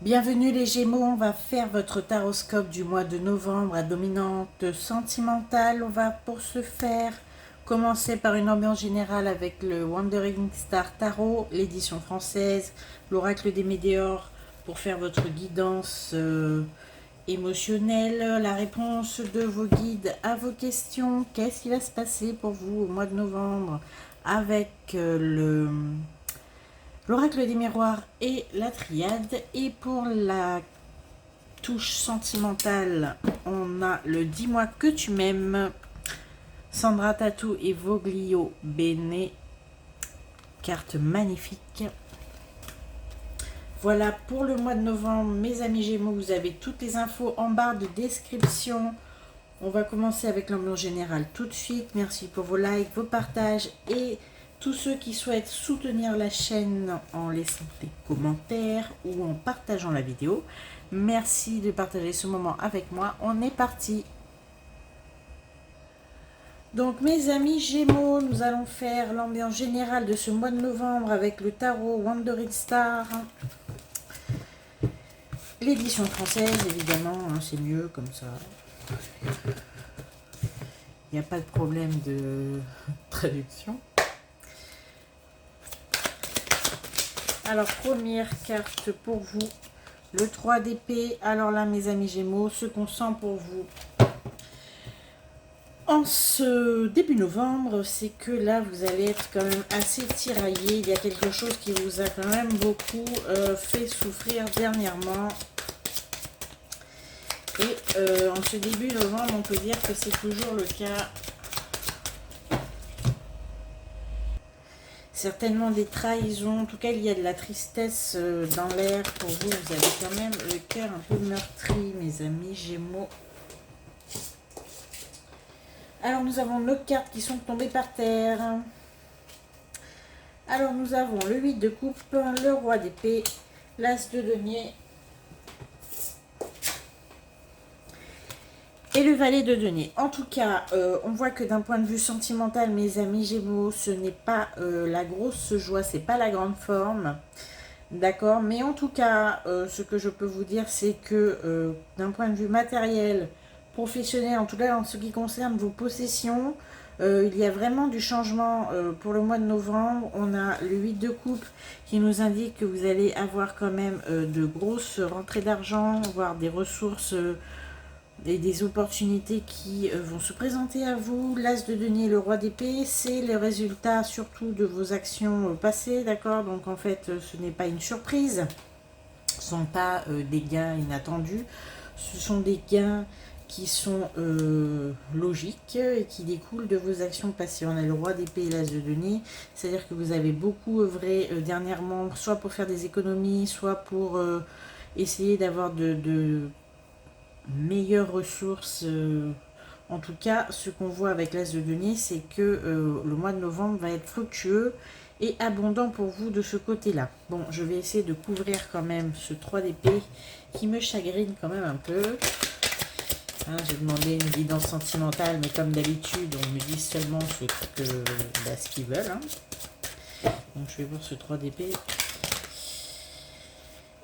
Bienvenue les Gémeaux, on va faire votre taroscope du mois de novembre à dominante sentimentale. On va pour ce faire commencer par une ambiance générale avec le Wandering Star Tarot, l'édition française, l'oracle des météores pour faire votre guidance émotionnelle, la réponse de vos guides à vos questions. Qu'est-ce qui va se passer pour vous au mois de novembre avec l'oracle des miroirs et la triade. Et pour la touche sentimentale, on a le Dis-moi que tu m'aimes, Sandra Tatou et Voglio Bene, carte magnifique. Voilà pour le mois de novembre, mes amis Gémeaux, vous avez toutes les infos en barre de description. On va commencer avec l'ambiance générale tout de suite. Merci pour vos likes, vos partages et tous ceux qui souhaitent soutenir la chaîne en laissant des commentaires ou en partageant la vidéo. Merci de partager ce moment avec moi. On est parti. Donc mes amis Gémeaux, nous allons faire l'ambiance générale de ce mois de novembre avec le tarot Wandering Star. L'édition française évidemment, hein, c'est mieux comme ça. Il n'y a pas de problème de traduction. Alors, première carte pour vous, le 3 d'épée. Alors là, mes amis Gémeaux, ce qu'on sent pour vous en ce début novembre, c'est que là, vous allez être quand même assez tiraillé. Il y a quelque chose qui vous a quand même beaucoup fait souffrir dernièrement. Et en ce début novembre, on peut dire que c'est toujours le cas. Certainement des trahisons, en tout cas il y a de la tristesse dans l'air pour vous. Vous avez quand même le cœur un peu meurtri, mes amis Gémeaux. Alors nous avons nos cartes qui sont tombées par terre. Alors nous avons le 8 de coupe, le roi d'épée, l'as de denier et le valet de denier. En tout cas, on voit que d'un point de vue sentimental, mes amis Gémeaux, ce n'est pas la grosse joie, c'est pas la grande forme. D'accord, mais en tout cas, ce que je peux vous dire, c'est que d'un point de vue matériel, professionnel, en tout cas en ce qui concerne vos possessions, il y a vraiment du changement pour le mois de novembre. On a le 8 de coupe qui nous indique que vous allez avoir quand même de grosses rentrées d'argent, voire des ressources et des opportunités qui vont se présenter à vous. L'as de denier, le roi d'épée, c'est le résultat surtout de vos actions passées, d'accord? Donc en fait, ce n'est pas une surprise, ce ne sont pas des gains inattendus, ce sont des gains qui sont logiques et qui découlent de vos actions passées. On a le roi d'épée et l'as de denier, c'est-à-dire que vous avez beaucoup œuvré dernièrement, soit pour faire des économies, soit pour essayer d'avoir de meilleures ressources. En tout cas, ce qu'on voit avec l'as de denier, c'est que le mois de novembre va être fructueux et abondant pour vous de ce côté-là. Bon, je vais essayer de couvrir quand même ce 3 d'épée qui me chagrine quand même un peu. Hein, j'ai demandé une guidance sentimentale, mais comme d'habitude, on me dit seulement ce qu'ils veulent. Hein. Donc je vais voir ce 3 d'épée.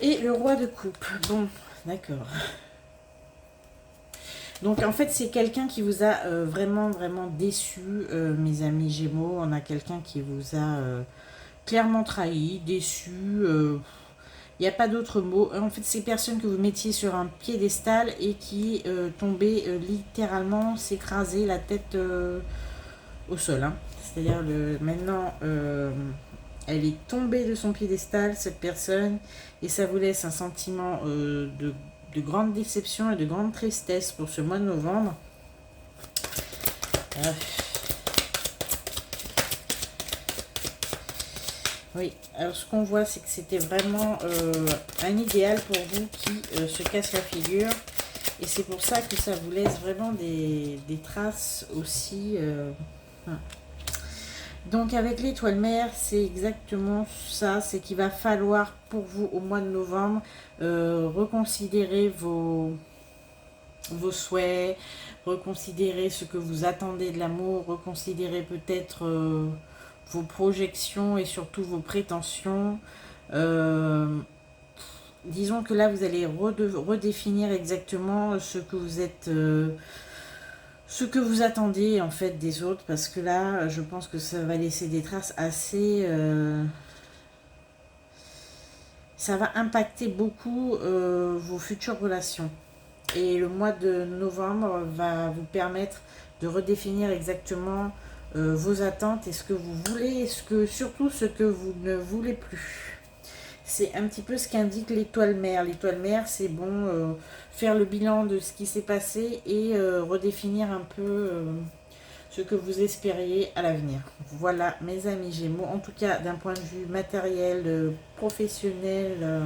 Et le roi de coupe. Bon, d'accord. Donc en fait c'est quelqu'un qui vous a vraiment déçu, mes amis Gémeaux. On a quelqu'un qui vous a clairement trahi, déçu. Il n'y a pas d'autre mot. En fait ces personnes que vous mettiez sur un piédestal et qui tombaient littéralement s'écraser la tête au sol. Hein. C'est-à-dire maintenant elle est tombée de son piédestal, cette personne, et ça vous laisse un sentiment de grande déception et de grande tristesse pour ce mois de novembre. Oui, alors ce qu'on voit, c'est que c'était vraiment un idéal pour vous qui se casse la figure. Et c'est pour ça que ça vous laisse vraiment des traces aussi. Donc avec l'étoile mère, c'est exactement ça. C'est qu'il va falloir pour vous au mois de novembre reconsidérer vos souhaits, reconsidérer ce que vous attendez de l'amour, reconsidérer peut-être vos projections et surtout vos prétentions. disons que là, vous allez redéfinir exactement ce que vous êtes... ce que vous attendez en fait des autres, parce que là, je pense que ça va laisser des traces assez... ça va impacter beaucoup vos futures relations. Et le mois de novembre va vous permettre de redéfinir exactement vos attentes et ce que vous voulez, et surtout ce que vous ne voulez plus. C'est un petit peu ce qu'indique l'étoile mère. L'étoile mère, c'est bon, faire le bilan de ce qui s'est passé et redéfinir un peu ce que vous espériez à l'avenir. Voilà, mes amis Gémeaux. En tout cas, d'un point de vue matériel, professionnel,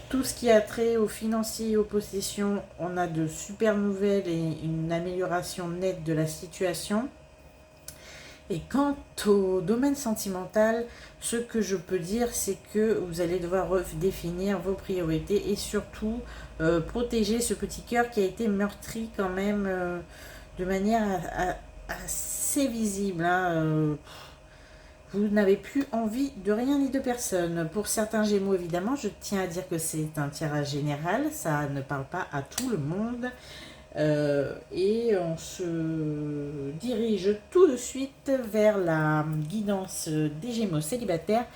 tout ce qui a trait aux financiers et aux possessions, on a de super nouvelles et une amélioration nette de la situation. Et quant au domaine sentimental, ce que je peux dire, c'est que vous allez devoir redéfinir vos priorités et surtout protéger ce petit cœur qui a été meurtri quand même de manière assez visible. Vous n'avez plus envie de rien ni de personne. Pour certains Gémeaux, évidemment, je tiens à dire que c'est un tirage général, ça ne parle pas à tout le monde. Et on se dirige tout de suite vers la guidance des Gémeaux célibataires.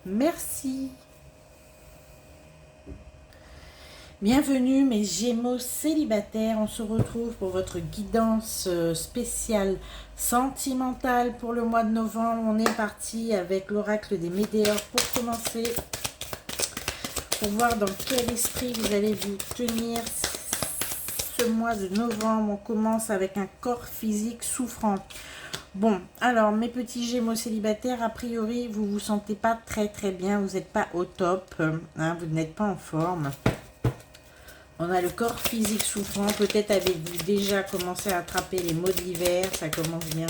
Merci. Bienvenue mes Gémeaux célibataires, on se retrouve pour votre guidance spéciale sentimentale pour le mois de novembre. On est parti avec l'oracle des météores pour commencer, pour voir dans quel esprit vous allez vous tenir ce mois de novembre. On commence avec un corps physique souffrant. Bon, alors mes petits Gémeaux célibataires, a priori vous vous sentez pas très bien, vous n'êtes pas au top, vous n'êtes pas en forme. On a le corps physique souffrant. Peut-être avez-vous déjà commencé à attraper les maux de l'hiver. Ça commence bien.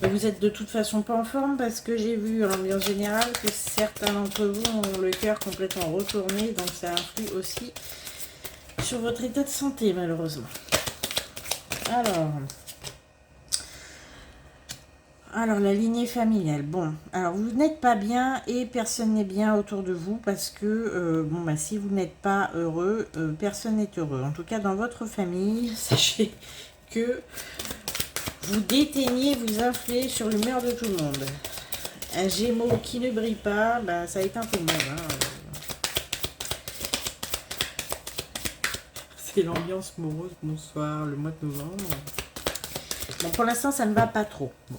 Mais vous êtes de toute façon pas en forme parce que j'ai vu en ambiance générale que certains d'entre vous ont le cœur complètement retourné. Donc ça influe aussi sur votre état de santé malheureusement. Alors, la lignée familiale. Bon, alors vous n'êtes pas bien et personne n'est bien autour de vous parce que, si vous n'êtes pas heureux, personne n'est heureux. En tout cas, dans votre famille, sachez que vous déteignez, vous influez sur l'humeur de tout le monde. Un Gémeaux qui ne brille pas, ça éteint tout le monde. C'est l'ambiance morose, bonsoir, le mois de novembre. Bon, pour l'instant, ça ne va pas trop. Bon.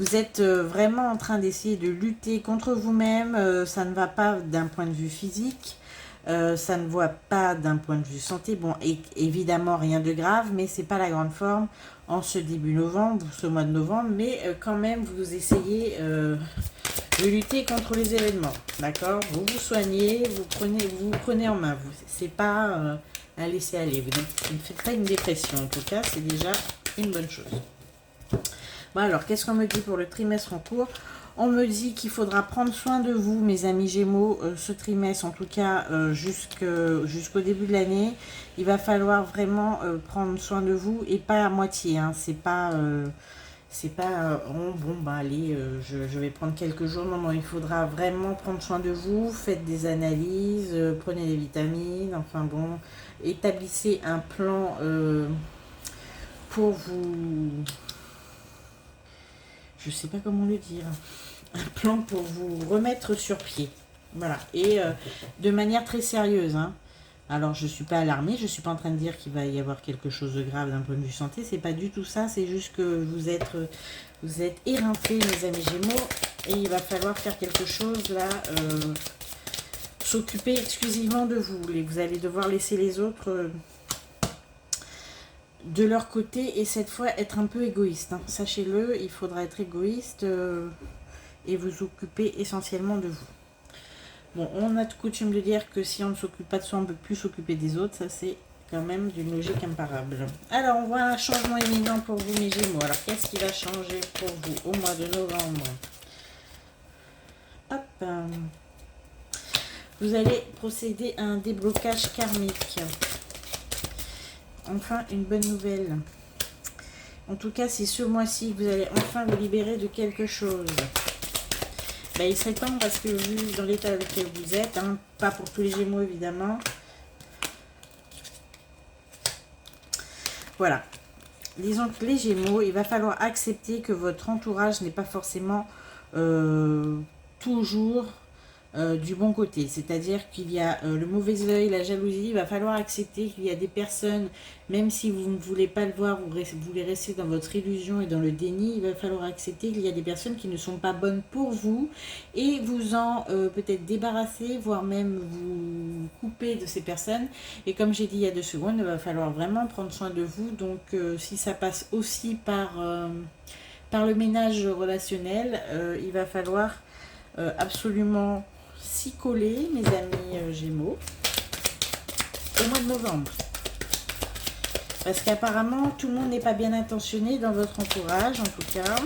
Vous êtes vraiment en train d'essayer de lutter contre vous-même. Ça ne va pas d'un point de vue physique. Ça ne va pas d'un point de vue santé. Bon, évidemment, rien de grave, mais c'est pas la grande forme en ce début novembre, ce mois de novembre. Mais quand même, vous essayez de lutter contre les événements. D'accord? Vous vous soignez, vous prenez en main. C'est pas un laisser-aller. Vous ne faites pas une dépression. En tout cas, c'est déjà une bonne chose. Bon, alors, qu'est-ce qu'on me dit pour le trimestre en cours? On me dit qu'il faudra prendre soin de vous, mes amis Gémeaux, ce trimestre, en tout cas jusqu'au début de l'année. Il va falloir vraiment prendre soin de vous et pas à moitié. C'est pas, allez, je vais prendre quelques jours. Non, il faudra vraiment prendre soin de vous. Faites des analyses, prenez des vitamines, enfin bon, établissez un plan pour vous... Je sais pas comment le dire, un plan pour vous remettre sur pied. Voilà, et de manière très sérieuse. Alors, je ne suis pas alarmée, je ne suis pas en train de dire qu'il va y avoir quelque chose de grave d'un point de vue santé. C'est pas du tout ça, c'est juste que vous êtes éreintés, mes amis Gémeaux, et il va falloir faire quelque chose là, s'occuper exclusivement de vous. Et vous allez devoir laisser les autres... de leur côté et cette fois être un peu égoïste. Sachez-le, il faudra être égoïste et vous occuper essentiellement de vous. Bon, on a coutume de dire que si on ne s'occupe pas de soi, on ne peut plus s'occuper des autres. Ça, c'est quand même d'une logique imparable. Alors, on voit un changement imminent pour vous, mes Gémeaux. Alors, qu'est-ce qui va changer pour vous au mois de novembre? Hop. Vous allez procéder à un déblocage karmique. Enfin, une bonne nouvelle. En tout cas, c'est ce mois-ci que vous allez enfin vous libérer de quelque chose. bah, il serait temps parce que vu dans l'état dans lequel vous êtes, hein, pas pour tous les Gémeaux évidemment. Voilà. Disons que les Gémeaux, il va falloir accepter que votre entourage n'est pas forcément toujours du bon côté. C'est-à-dire qu'il y a le mauvais œil, la jalousie. Il va falloir accepter qu'il y a des personnes, même si vous ne voulez pas le voir, vous voulez rester dans votre illusion et dans le déni, il va falloir accepter qu'il y a des personnes qui ne sont pas bonnes pour vous et vous en peut-être débarrasser, voire même vous couper de ces personnes. Et comme j'ai dit il y a 2 secondes, il va falloir vraiment prendre soin de vous. Donc si ça passe aussi par le ménage relationnel, il va falloir absolument s'y coller, mes amis Gémeaux, au mois de novembre. Parce qu'apparemment, tout le monde n'est pas bien intentionné dans votre entourage, en tout cas.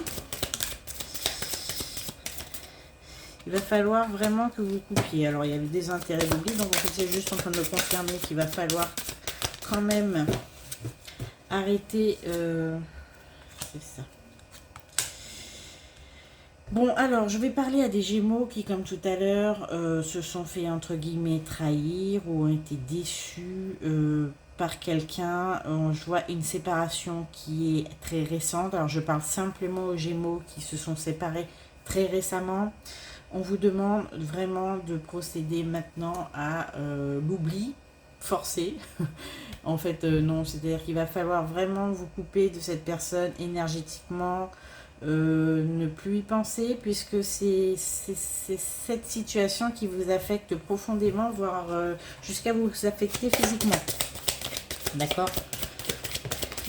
Il va falloir vraiment que vous coupiez. Alors, il y a le désintérêt d'oubli, donc en fait, c'est juste en train de me confirmer qu'il va falloir quand même arrêter. C'est ça. Bon, alors, je vais parler à des Gémeaux qui, comme tout à l'heure, se sont fait, entre guillemets, trahir ou ont été déçus par quelqu'un. Je vois une séparation qui est très récente. Alors, je parle simplement aux Gémeaux qui se sont séparés très récemment. On vous demande vraiment de procéder maintenant à l'oubli forcé. En fait, non, c'est-à-dire qu'il va falloir vraiment vous couper de cette personne énergétiquement. Ne plus y penser puisque c'est cette situation qui vous affecte profondément, voire jusqu'à vous affecter physiquement. D'accord?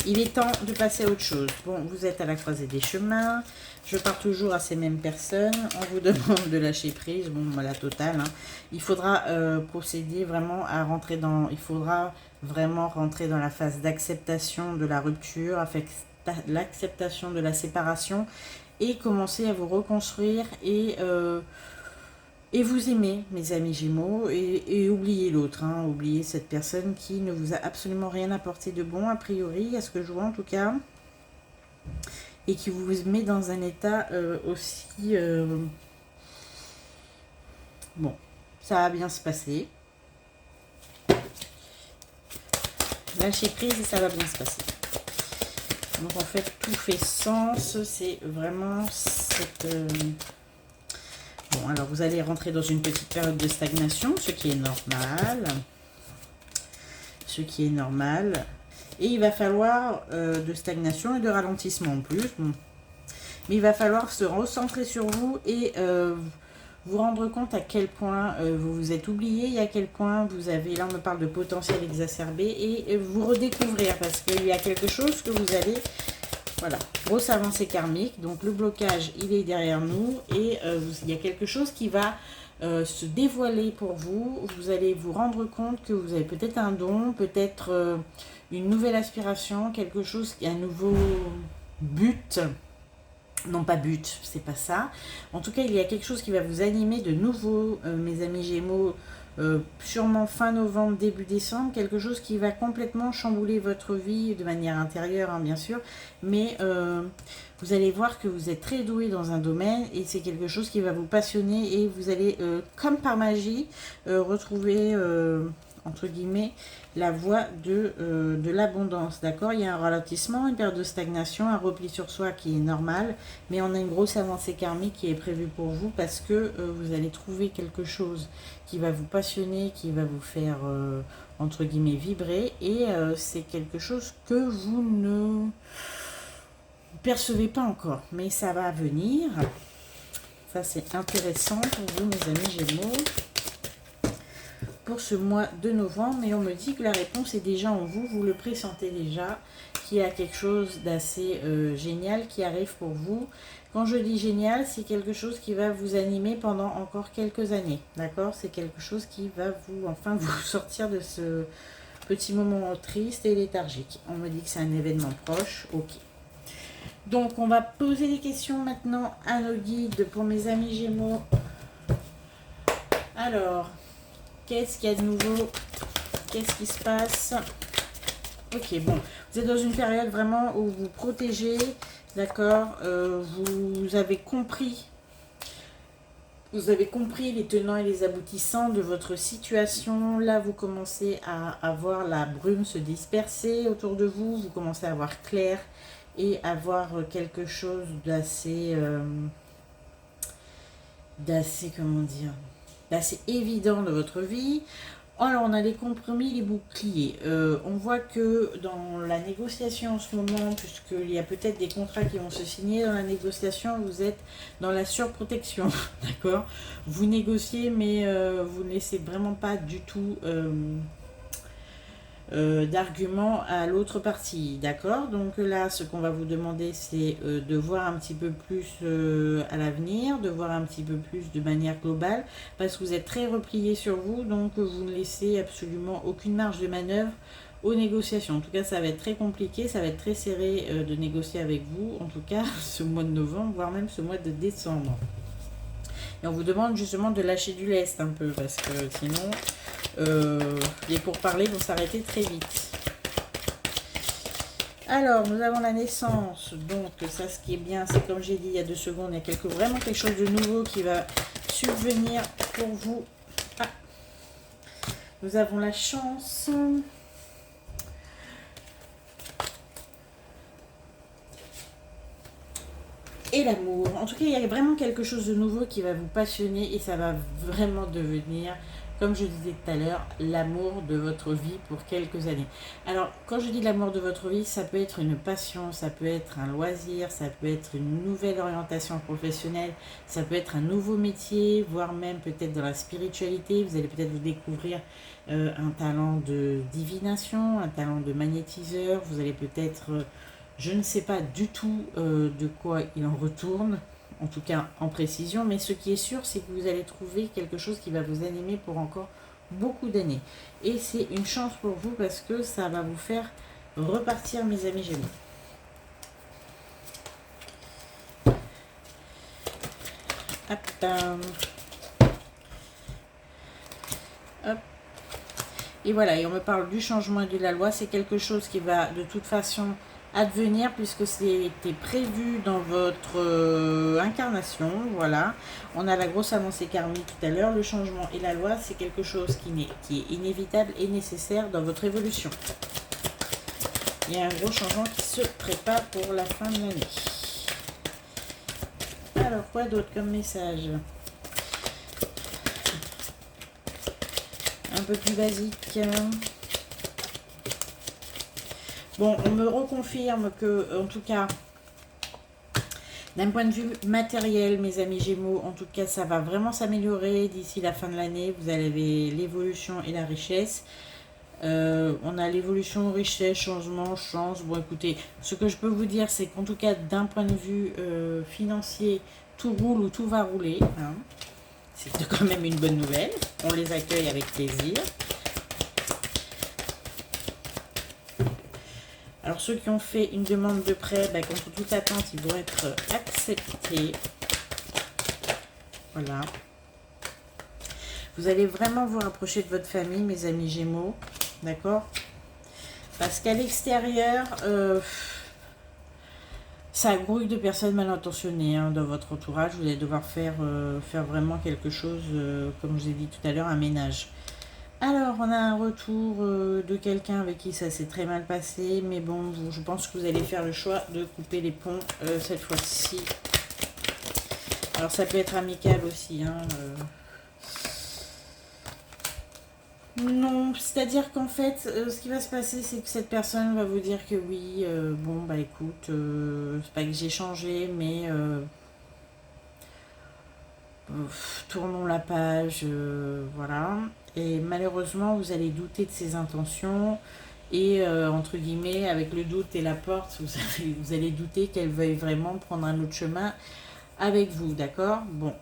Il est temps de passer à autre chose. Bon, vous êtes à la croisée des chemins. Je pars toujours à ces mêmes personnes. On vous demande de lâcher prise. Bon, la totale. Hein. Il faudra procéder vraiment à rentrer dans... Il faudra vraiment rentrer dans la phase d'acceptation de la rupture, avec l'acceptation de la séparation et commencer à vous reconstruire et vous aimer, mes amis Gémeaux, et oublier l'autre, hein, oublier cette personne qui ne vous a absolument rien apporté de bon, a priori, à ce que je vois en tout cas, et qui vous met dans un état aussi... Bon, ça va bien se passer. Lâchez prise et ça va bien se passer. Donc en fait, tout fait sens, c'est vraiment cette... Bon, alors vous allez rentrer dans une petite période de stagnation, ce qui est normal. Ce qui est normal. Et il va falloir de stagnation et de ralentissement en plus. Bon. Mais il va falloir se recentrer sur vous et vous rendre compte à quel point vous vous êtes oublié et à quel point vous avez, là on me parle de potentiel exacerbé, et vous redécouvrir parce qu'il y a quelque chose que vous allez, voilà, grosse avancée karmique, donc le blocage il est derrière nous et il y a quelque chose qui va se dévoiler pour vous. Vous allez vous rendre compte que vous avez peut-être un don, peut-être une nouvelle aspiration, quelque chose, un nouveau but. Non, pas but, c'est pas ça. En tout cas, il y a quelque chose qui va vous animer de nouveau, mes amis Gémeaux, sûrement fin novembre, début décembre. Quelque chose qui va complètement chambouler votre vie de manière intérieure, hein, bien sûr. Mais vous allez voir que vous êtes très doué dans un domaine et c'est quelque chose qui va vous passionner et vous allez, comme par magie, retrouver... entre guillemets, la voie de l'abondance, d'accord? Il y a un ralentissement, une période de stagnation, un repli sur soi qui est normal, mais on a une grosse avancée karmique qui est prévue pour vous parce que vous allez trouver quelque chose qui va vous passionner, qui va vous faire, entre guillemets, vibrer, et c'est quelque chose que vous ne percevez pas encore, mais ça va venir. Ça, c'est intéressant pour vous, mes amis Gémeaux, pour ce mois de novembre. Mais on me dit que la réponse est déjà en vous, vous le pressentez déjà, qu'il y a quelque chose d'assez génial qui arrive pour vous. Quand je dis génial, c'est quelque chose qui va vous animer pendant encore quelques années, d'accord? C'est quelque chose qui va vous, enfin, vous sortir de ce petit moment triste et léthargique. On me dit que c'est un événement proche, ok. Donc, on va poser des questions maintenant à nos guides pour mes amis Gémeaux. Alors... qu'est-ce qu'il y a de nouveau? Qu'est-ce qui se passe? Ok, bon. Vous êtes dans une période vraiment où vous protégez, d'accord? Vous avez compris Vous avez compris les tenants et les aboutissants de votre situation. Là, vous commencez à voir la brume se disperser autour de vous. Vous commencez à voir clair et à voir quelque chose d'assez, comment dire, d'assez évident de votre vie. Alors, on a les compromis, les boucliers. On voit que dans la négociation en ce moment, puisqu'il y a peut-être des contrats qui vont se signer dans la négociation, vous êtes dans la surprotection, d'accord? Vous négociez, mais vous ne laissez vraiment pas du tout d'arguments à l'autre partie, d'accord? Donc là, ce qu'on va vous demander, c'est de voir un petit peu plus à l'avenir, de voir un petit peu plus de manière globale, parce que vous êtes très replié sur vous, donc vous ne laissez absolument aucune marge de manœuvre aux négociations. En tout cas, ça va être très compliqué, ça va être très serré de négocier avec vous, en tout cas ce mois de novembre, voire même ce mois de décembre. Et on vous demande justement de lâcher du lest un peu, parce que sinon, les pourparlers vont s'arrêter très vite. Alors, nous avons la naissance. Donc, ça, ce qui est bien, c'est comme j'ai dit il y a 2 secondes, il y a vraiment quelque chose de nouveau qui va subvenir pour vous. Ah. Nous avons la chance. Et l'amour. En tout cas, il y a vraiment quelque chose de nouveau qui va vous passionner et ça va vraiment devenir, comme je disais tout à l'heure, l'amour de votre vie pour quelques années. Alors, quand je dis l'amour de votre vie, ça peut être une passion, ça peut être un loisir, ça peut être une nouvelle orientation professionnelle, ça peut être un nouveau métier, voire même peut-être dans la spiritualité. Vous allez peut-être vous découvrir un talent de divination, un talent de magnétiseur. Vous allez peut-être... je ne sais pas du tout de quoi il en retourne, en tout cas en précision, mais ce qui est sûr, c'est que vous allez trouver quelque chose qui va vous animer pour encore beaucoup d'années. Et c'est une chance pour vous parce que ça va vous faire repartir, mes amis Gémeaux. Hop. Hop. Et voilà, et on me parle du changement et de la loi. C'est quelque chose qui va de toute façon advenir puisque c'était prévu dans votre incarnation. Voilà, on a la grosse avancée karmique tout à l'heure. Le changement et la loi, c'est quelque chose qui est inévitable et nécessaire dans votre évolution. Il y a un gros changement qui se prépare pour la fin de l'année. Alors, quoi d'autre comme message? Un peu plus basique. Bon, on me reconfirme que, en tout cas, d'un point de vue matériel, mes amis Gémeaux, en tout cas, ça va vraiment s'améliorer d'ici la fin de l'année. Vous avez l'évolution et la richesse. On a l'évolution, richesse, changement, chance. Bon, écoutez, ce que je peux vous dire, c'est qu'en tout cas, d'un point de vue financier, tout roule ou tout va rouler. Hein. C'est quand même une bonne nouvelle. On les accueille avec plaisir. Alors, ceux qui ont fait une demande de prêt, contre toute attente, ils vont être acceptés. Voilà. Vous allez vraiment vous rapprocher de votre famille, mes amis Gémeaux. D'accord? Parce qu'à l'extérieur, ça grouille de personnes mal intentionnées dans votre entourage. Vous allez devoir faire vraiment quelque chose, comme je vous ai dit tout à l'heure, un ménage. Alors, on a un retour de quelqu'un avec qui ça s'est très mal passé. Mais bon, je pense que vous allez faire le choix de couper les ponts cette fois-ci. Alors, ça peut être amical aussi. Non, c'est-à-dire qu'en fait, ce qui va se passer, c'est que cette personne va vous dire que oui, bon, écoute, c'est pas que j'ai changé, mais tournons la page, voilà. Et malheureusement, vous allez douter de ses intentions. Et entre guillemets, avec le doute et la porte, vous allez douter qu'elle veuille vraiment prendre un autre chemin avec vous, d'accord? Bon.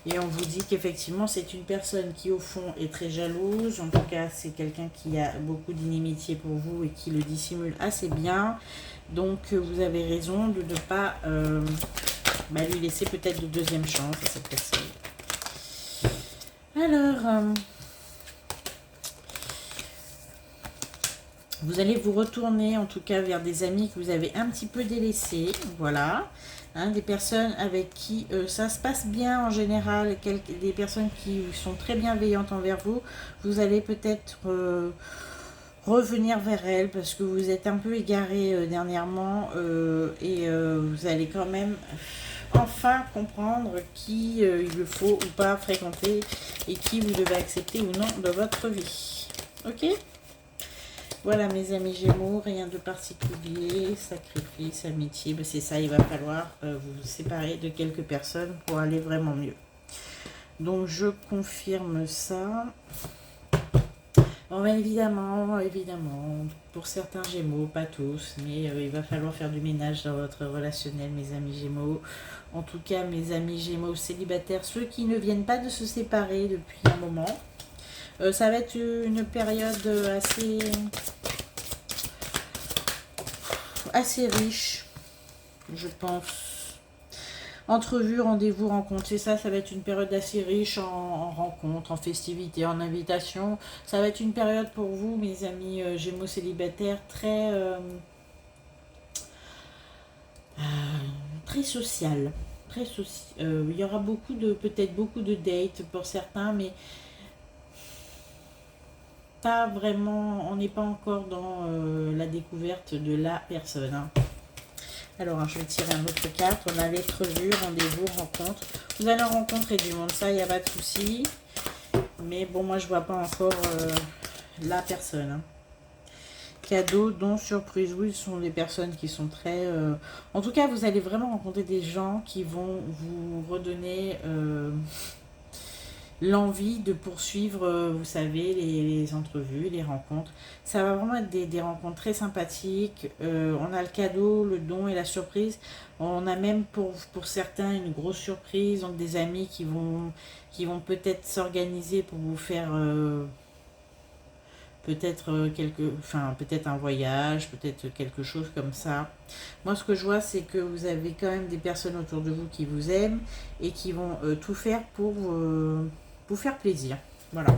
Et on vous dit qu'effectivement, c'est une personne qui, au fond, est très jalouse. En tout cas, c'est quelqu'un qui a beaucoup d'inimitié pour vous et qui le dissimule assez bien. Donc, vous avez raison de ne pas lui laisser peut-être de deuxième chance à cette personne. Alors, vous allez vous retourner en tout cas vers des amis que vous avez un petit peu délaissés. Voilà. Hein, des personnes avec qui ça se passe bien en général, des personnes qui sont très bienveillantes envers vous. Vous allez peut-être revenir vers elles parce que vous êtes un peu égaré dernièrement et vous allez quand même enfin comprendre qui il faut ou pas fréquenter et qui vous devez accepter ou non de votre vie. Ok? Voilà mes amis Gémeaux, rien de particulier, sacrifice, amitié, ben c'est ça, il va falloir vous séparer de quelques personnes pour aller vraiment mieux. Donc je confirme ça. Bon, ben évidemment, pour certains Gémeaux, pas tous, mais il va falloir faire du ménage dans votre relationnel mes amis Gémeaux. En tout cas mes amis Gémeaux célibataires, ceux qui ne viennent pas de se séparer depuis un moment. Ça va être une période assez riche, je pense. Entrevues, rendez-vous, rencontres, c'est ça, ça va être une période assez riche en rencontres, en festivités, en invitations. Ça va être une période pour vous, mes amis Gémeaux célibataires, très sociale. Il y aura peut-être beaucoup de dates pour certains, mais pas vraiment, on n'est pas encore dans la découverte de la personne. Hein. Alors, je vais tirer une autre carte. On a lettre vue, rendez-vous, rencontre. Vous allez rencontrer du monde, ça, il n'y a pas de souci. Mais bon, moi, je vois pas encore la personne. Hein. Cadeau, don, surprise. Oui, ce sont des personnes qui sont très... En tout cas, vous allez vraiment rencontrer des gens qui vont vous redonner... l'envie de poursuivre, vous savez, les entrevues, les rencontres. Ça va vraiment être des rencontres très sympathiques. On a le cadeau, le don et la surprise. On a même pour certains une grosse surprise, donc des amis qui vont peut-être s'organiser pour vous faire peut-être un voyage, peut-être quelque chose comme ça. Moi, ce que je vois, c'est que vous avez quand même des personnes autour de vous qui vous aiment et qui vont tout faire pour vous faire plaisir. Voilà.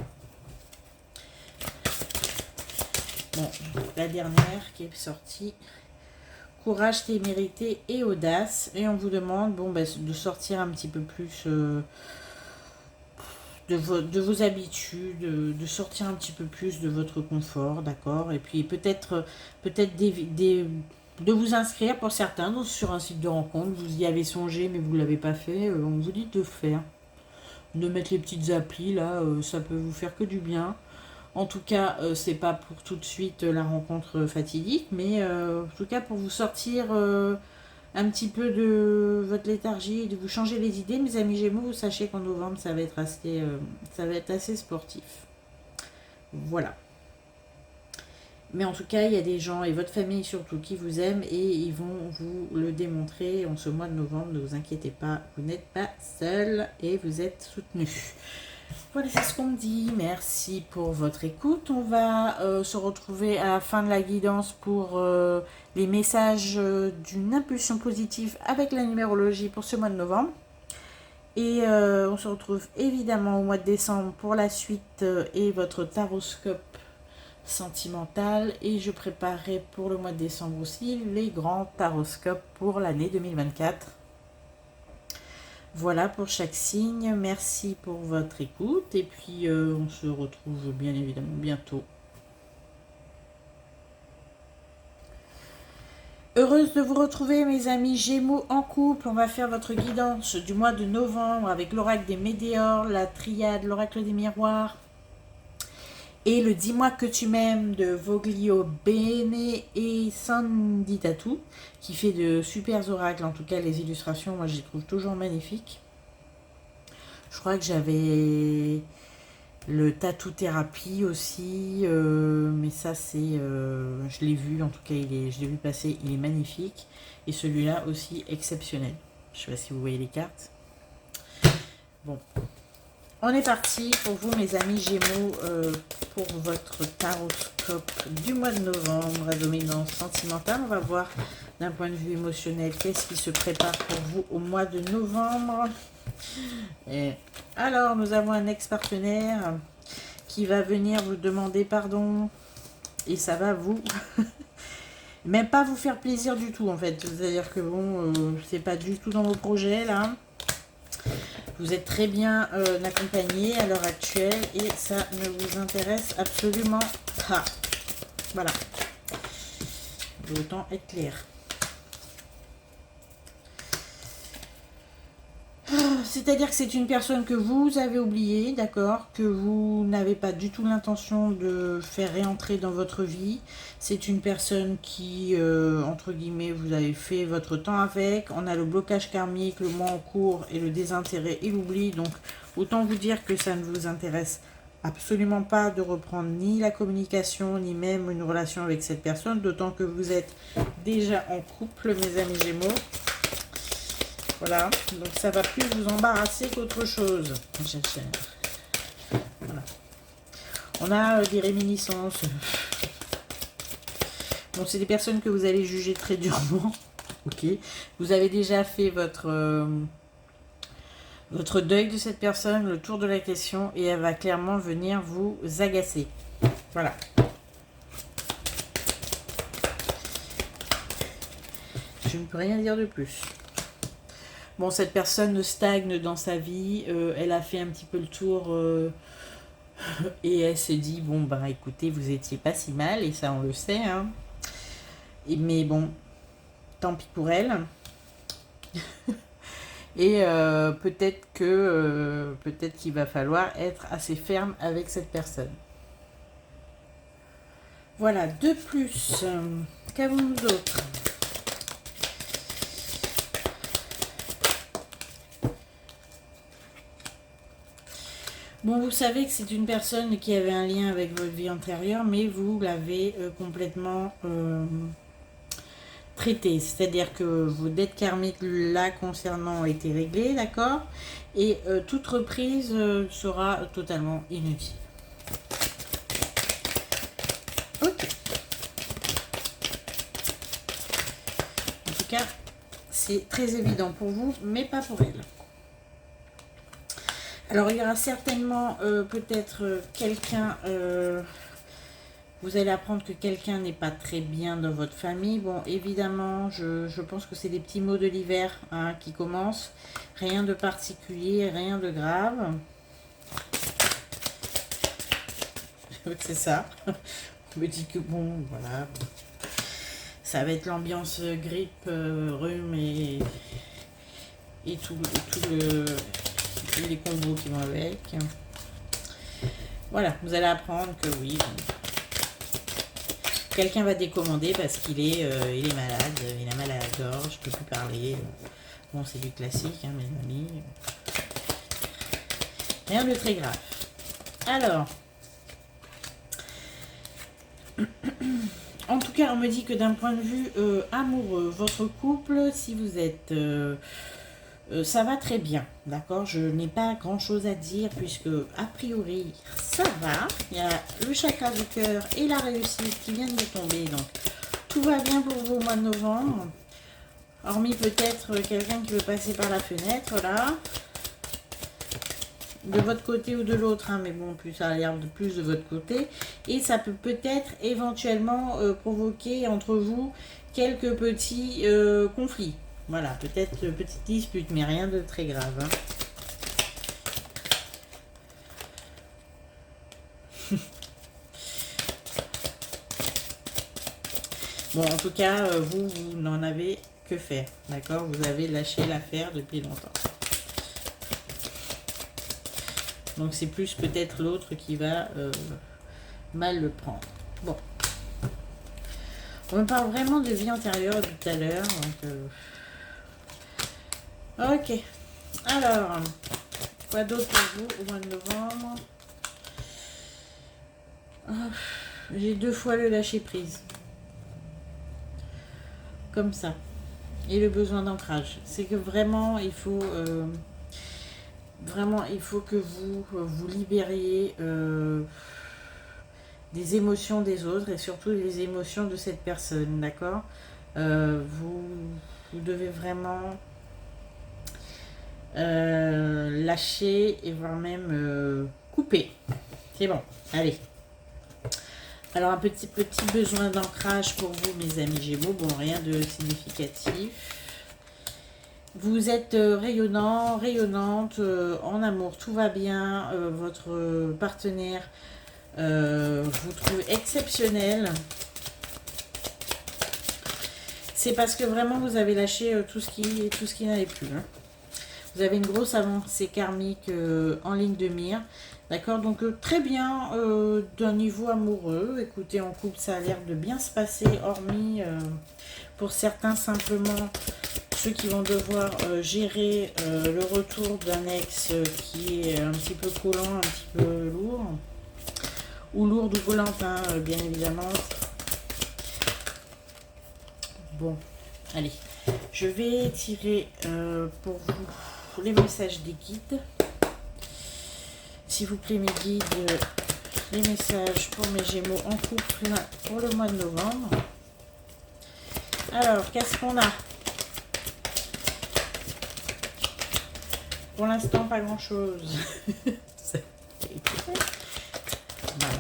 Bon, la dernière qui est sortie. Courage, témérité et audace. Et on vous demande de sortir un petit peu plus de vos habitudes, de sortir un petit peu plus de votre confort, d'accord? Et puis peut-être de vous inscrire pour certains sur un site de rencontre. Vous y avez songé mais vous ne l'avez pas fait. On vous dit de faire. De mettre les petites applis là, ça peut vous faire que du bien. En tout cas, c'est pas pour tout de suite la rencontre fatidique, mais en tout cas pour vous sortir un petit peu de votre léthargie, de vous changer les idées, mes amis Gémeaux. Vous sachez qu'en novembre, ça va être assez sportif. Voilà. Mais en tout cas, il y a des gens, et votre famille surtout, qui vous aiment et ils vont vous le démontrer en ce mois de novembre. Ne vous inquiétez pas, vous n'êtes pas seul et vous êtes soutenu. Voilà, c'est ce qu'on me dit. Merci pour votre écoute. On va se retrouver à la fin de la guidance pour les messages d'une impulsion positive avec la numérologie pour ce mois de novembre. Et on se retrouve évidemment au mois de décembre pour la suite et votre taroscope sentimental. Et je préparerai pour le mois de décembre aussi les grands taroscopes pour l'année 2024. Voilà pour chaque signe. Merci pour votre écoute. Et puis, on se retrouve bien évidemment bientôt. Heureuse de vous retrouver, mes amis Gémeaux en couple. On va faire votre guidance du mois de novembre avec l'oracle des météores, la triade, l'oracle des miroirs. Et le Dis-moi que tu m'aimes de Voglio Bene et Sandy Tattoo, qui fait de super oracles. En tout cas, les illustrations, moi, je les trouve toujours magnifiques. Je crois que j'avais le tattoo thérapie aussi, mais ça, c'est, je l'ai vu, en tout cas, je l'ai vu passer, il est magnifique. Et celui-là aussi exceptionnel. Je ne sais pas si vous voyez les cartes. Bon. On est parti pour vous, mes amis Gémeaux, pour votre taroscope du mois de novembre à dominance sentimentale. On va voir d'un point de vue émotionnel qu'est-ce qui se prépare pour vous au mois de novembre. Et alors, nous avons un ex-partenaire qui va venir vous demander pardon et ça va vous Même pas vous faire plaisir du tout en fait. C'est-à-dire que bon, c'est pas du tout dans vos projets là. Vous êtes très bien accompagné à l'heure actuelle et ça ne vous intéresse absolument pas. Voilà. Autant être clair. C'est-à-dire que c'est une personne que vous avez oubliée, d'accord, que vous n'avez pas du tout l'intention de faire réentrer dans votre vie. C'est une personne qui, entre guillemets, vous avez fait votre temps avec. On a le blocage karmique, le mois en cours et le désintérêt et l'oubli. Donc, autant vous dire que ça ne vous intéresse absolument pas de reprendre ni la communication, ni même une relation avec cette personne. D'autant que vous êtes déjà en couple, mes amis Gémeaux. Voilà, donc ça va plus vous embarrasser qu'autre chose. Voilà. On a des réminiscences. Bon, c'est des personnes que vous allez juger très durement. Ok. Vous avez déjà fait votre deuil de cette personne, le tour de la question, et elle va clairement venir vous agacer. Voilà. Je ne peux rien dire de plus. Bon, cette personne stagne dans sa vie, elle a fait un petit peu le tour et elle se dit, bon, bah écoutez, vous étiez pas si mal, et ça on le sait, hein. Mais bon, tant pis pour elle. Et peut-être qu'il va falloir être assez ferme avec cette personne. Voilà, de plus, qu'avons-nous d'autre ? Bon, vous savez que c'est une personne qui avait un lien avec votre vie antérieure, mais vous l'avez complètement traité. C'est-à-dire que vos dettes karmiques là concernant ont été réglées, d'accord ? Et toute reprise sera totalement inutile. Ok. En tout cas, c'est très évident pour vous, mais pas pour elle. Alors, il y aura certainement peut-être quelqu'un... vous allez apprendre que quelqu'un n'est pas très bien dans votre famille. Bon, évidemment, je pense que c'est des petits mots de l'hiver hein, qui commencent. Rien de particulier, rien de grave. C'est ça. On me dit que bon, voilà. Ça va être l'ambiance grippe, rhume et tous les combos qui vont avec. Voilà, vous allez apprendre que oui, quelqu'un va décommander parce qu'il est, il est malade, il a mal à la gorge, je peux plus parler. Bon, c'est du classique, hein, mes amis. Rien de très grave. Alors, en tout cas, on me dit que d'un point de vue amoureux, votre couple, si vous êtes... ça va très bien, d'accord. Je n'ai pas grand chose à dire puisque a priori ça va. Il y a le chakra du cœur et la réussite qui viennent de tomber, donc tout va bien pour vous au mois de novembre. Hormis peut-être quelqu'un qui veut passer par la fenêtre là, de votre côté ou de l'autre, hein, mais bon, plus ça a l'air de plus de votre côté, et ça peut peut-être éventuellement provoquer entre vous quelques petits conflits. Voilà, peut-être petite dispute, mais rien de très grave. Hein. Bon, en tout cas, vous n'en avez que faire, d'accord? Vous avez lâché l'affaire depuis longtemps. Donc, c'est plus peut-être l'autre qui va mal le prendre. Bon. On me parle vraiment de vie antérieure tout à l'heure, donc... Ok, alors, quoi d'autre pour vous au mois de novembre? J'ai 2 fois le lâcher prise. Comme ça. Et le besoin d'ancrage. C'est que vraiment, il faut... il faut que vous vous libériez des émotions des autres et surtout des émotions de cette personne, d'accord? Vous devez vraiment... lâcher et voire même couper. C'est bon, allez. Alors, un petit besoin d'ancrage pour vous, mes amis Gémeaux. Bon, rien de significatif. Vous êtes rayonnant, rayonnante, en amour, tout va bien. Votre partenaire vous trouve exceptionnel. C'est parce que vraiment vous avez lâché tout ce qui n'allait plus. Hein. Vous avez une grosse avancée karmique en ligne de mire. D'accord, donc très bien d'un niveau amoureux. Écoutez, en couple, ça a l'air de bien se passer, hormis pour certains simplement ceux qui vont devoir gérer le retour d'un ex qui est un petit peu collant, un petit peu lourd. Ou lourde ou collante, hein, bien évidemment. Bon, allez, je vais tirer pour vous les messages des guides. S'il vous plaît, mes guides, les messages pour mes Gémeaux en couple pour le mois de novembre. Alors, qu'est-ce qu'on a? Pour l'instant, pas grand-chose. Bah,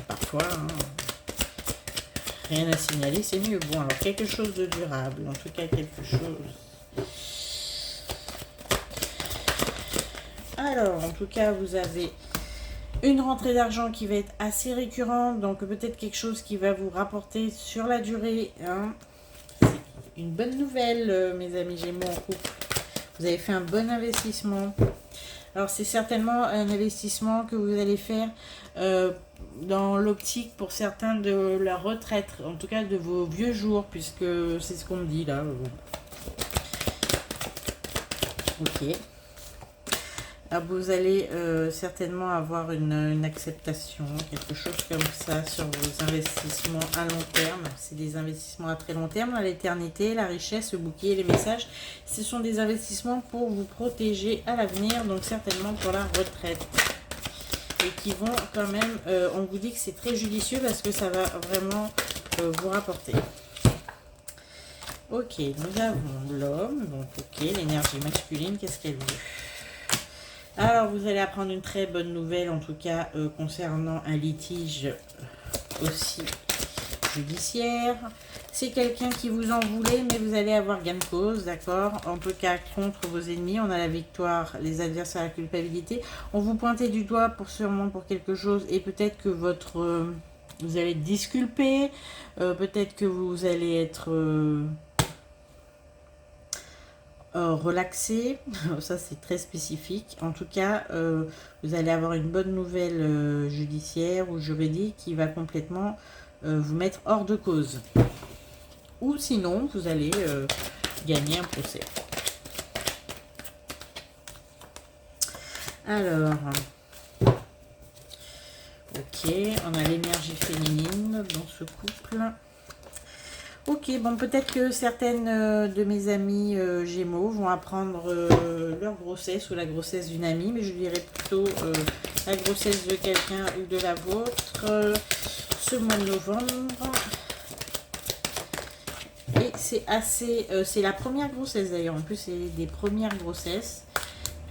parfois, hein, rien à signaler, c'est mieux. Bon, alors, quelque chose de durable. En tout cas, quelque chose. Alors, en tout cas, vous avez une rentrée d'argent qui va être assez récurrente, donc peut-être quelque chose qui va vous rapporter sur la durée. Hein. C'est une bonne nouvelle, mes amis Gémeaux en couple. Vous avez fait un bon investissement. Alors c'est certainement un investissement que vous allez faire dans l'optique pour certains de la retraite, en tout cas de vos vieux jours, puisque c'est ce qu'on me dit là. Ok. Alors vous allez certainement avoir une acceptation, quelque chose comme ça sur vos investissements à long terme. C'est des investissements à très long terme, l'éternité, la richesse, le bouquet, les messages. Ce sont des investissements pour vous protéger à l'avenir, donc certainement pour la retraite. Et qui vont quand même, on vous dit que c'est très judicieux parce que ça va vraiment vous rapporter. Ok, nous avons l'homme, donc ok, l'énergie masculine, qu'est-ce qu'elle veut? Alors, vous allez apprendre une très bonne nouvelle, en tout cas, concernant un litige aussi judiciaire. C'est quelqu'un qui vous en voulait, mais vous allez avoir gain de cause, d'accord? En tout cas, contre vos ennemis, on a la victoire, les adversaires, la culpabilité. On vous pointait du doigt sûrement pour quelque chose, et peut-être que vous allez être disculpé, peut-être que vous allez être... relaxé, ça c'est très spécifique. En tout cas, vous allez avoir une bonne nouvelle judiciaire ou juridique qui va complètement vous mettre hors de cause. Ou sinon, vous allez gagner un procès. Alors, ok, on a l'énergie féminine dans ce couple. Ok, bon, peut-être que certaines de mes amies Gémeaux vont apprendre leur grossesse ou la grossesse d'une amie, mais je dirais plutôt la grossesse de quelqu'un ou de la vôtre ce mois de novembre. Et c'est assez, c'est la première grossesse d'ailleurs, en plus c'est des premières grossesses,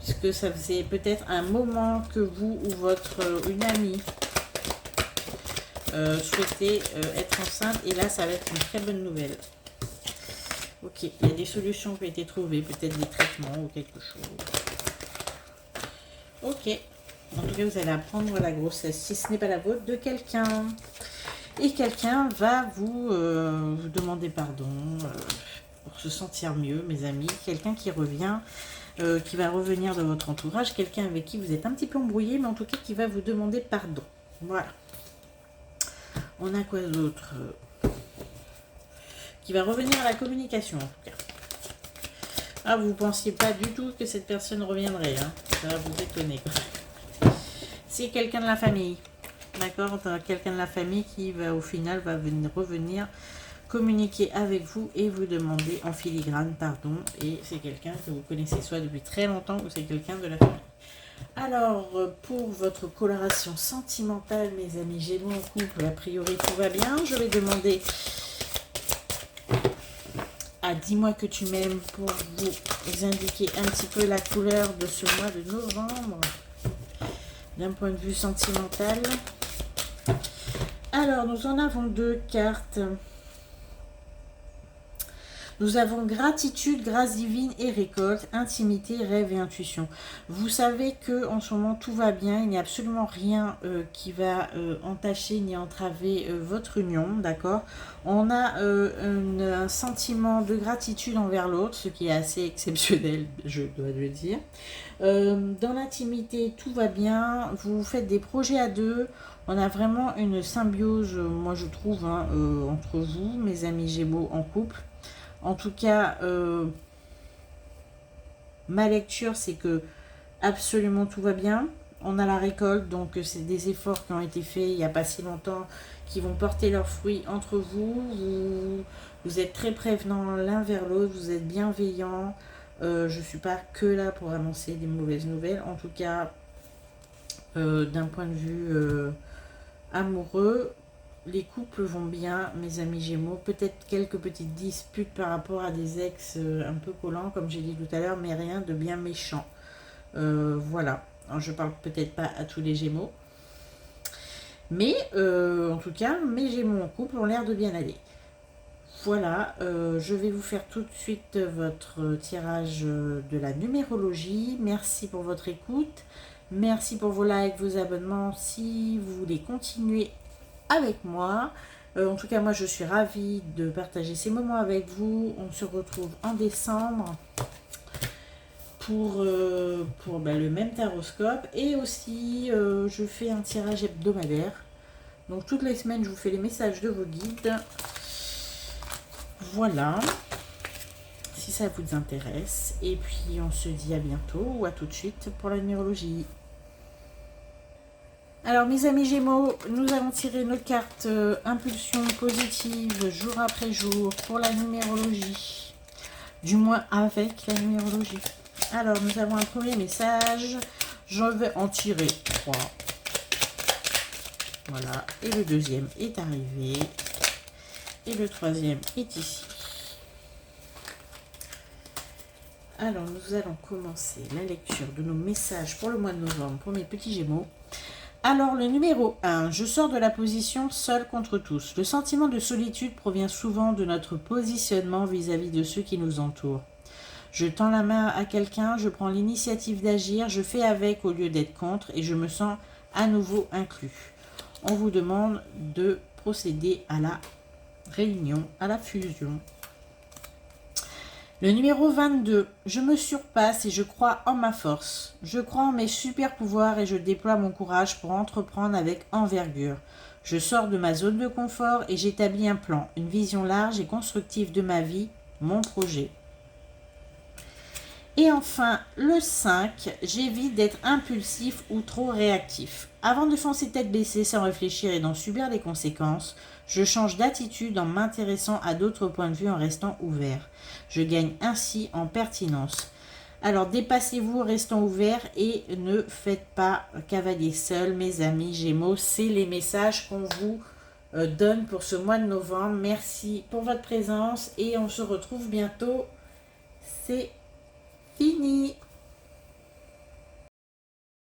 puisque ça faisait peut-être un moment que vous ou une amie souhaitez être enceinte, et là ça va être une très bonne nouvelle. Ok, il y a des solutions qui ont été trouvées, peut-être des traitements ou quelque chose. Ok, en tout cas vous allez apprendre la grossesse, si ce n'est pas la vôtre, de quelqu'un, et quelqu'un va vous demander pardon pour se sentir mieux, mes amis. Quelqu'un qui revient, qui va revenir de votre entourage, quelqu'un avec qui vous êtes un petit peu embrouillé, mais en tout cas qui va vous demander pardon. Voilà. On a quoi d'autre? Qui va revenir à la communication, en tout cas. Ah, vous ne pensiez pas du tout que cette personne reviendrait, hein. Ça va vous étonner, quoi. C'est quelqu'un de la famille. D'accord? Quelqu'un de la famille qui va, au final, va revenir communiquer avec vous et vous demander en filigrane pardon. Et c'est quelqu'un que vous connaissez soit depuis très longtemps ou c'est quelqu'un de la famille. Alors, pour votre coloration sentimentale, mes amis Gémeaux en couple, a priori tout va bien. Je vais demander à Dis-moi que tu m'aimes pour vous indiquer un petit peu la couleur de ce mois de novembre. D'un point de vue sentimental. Alors, nous en avons deux cartes. Nous avons gratitude, grâce divine et récolte, intimité, rêve et intuition. Vous savez que en ce moment tout va bien, il n'y a absolument rien qui va entacher ni entraver votre union, d'accord. On a un sentiment de gratitude envers l'autre, ce qui est assez exceptionnel, je dois le dire. Dans l'intimité, tout va bien, vous faites des projets à deux. On a vraiment une symbiose, moi je trouve, hein, entre vous, mes amis Gémeaux en couple. En tout cas, ma lecture, c'est que absolument tout va bien. On a la récolte, donc c'est des efforts qui ont été faits il n'y a pas si longtemps, qui vont porter leurs fruits entre vous. Vous êtes très prévenants l'un vers l'autre, vous êtes bienveillants. Je ne suis pas que là pour annoncer des mauvaises nouvelles. En tout cas, d'un point de vue amoureux, les couples vont bien, mes amis Gémeaux. Peut-être quelques petites disputes par rapport à des ex un peu collants, comme j'ai dit tout à l'heure, mais rien de bien méchant. Voilà. Alors, je parle peut-être pas à tous les Gémeaux. Mais en tout cas, mes Gémeaux en couple ont l'air de bien aller. Voilà, je vais vous faire tout de suite votre tirage de la numérologie. Merci pour votre écoute. Merci pour vos likes, vos abonnements. Si vous voulez continuer avec moi. En tout cas, moi, je suis ravie de partager ces moments avec vous. On se retrouve en décembre pour le même taroscope. Et aussi, je fais un tirage hebdomadaire. Donc, toutes les semaines, je vous fais les messages de vos guides. Voilà. Si ça vous intéresse. Et puis, on se dit à bientôt ou à tout de suite pour la numérologie. Alors mes amis Gémeaux, nous allons tirer nos cartes impulsion positive jour après jour pour la numérologie. Du moins avec la numérologie. Alors nous avons un premier message. Je vais en tirer 3. Voilà. Et le deuxième est arrivé. Et le troisième est ici. Alors nous allons commencer la lecture de nos messages pour le mois de novembre pour mes petits Gémeaux. Alors, le numéro 1, je sors de la position seul contre tous. Le sentiment de solitude provient souvent de notre positionnement vis-à-vis de ceux qui nous entourent. Je tends la main à quelqu'un, je prends l'initiative d'agir, je fais avec au lieu d'être contre et je me sens à nouveau inclus. On vous demande de procéder à la réunion, à la fusion. Le numéro 22, je me surpasse et je crois en ma force. Je crois en mes super pouvoirs et je déploie mon courage pour entreprendre avec envergure. Je sors de ma zone de confort et j'établis un plan, une vision large et constructive de ma vie, mon projet. Et enfin, le 5, j'évite d'être impulsif ou trop réactif. Avant de foncer tête baissée sans réfléchir et d'en subir les conséquences, je change d'attitude en m'intéressant à d'autres points de vue en restant ouvert. Je gagne ainsi en pertinence. Alors dépassez-vous, restons ouverts et ne faites pas cavalier seul, mes amis Gémeaux. C'est les messages qu'on vous donne pour ce mois de novembre. Merci pour votre présence et on se retrouve bientôt. C'est fini.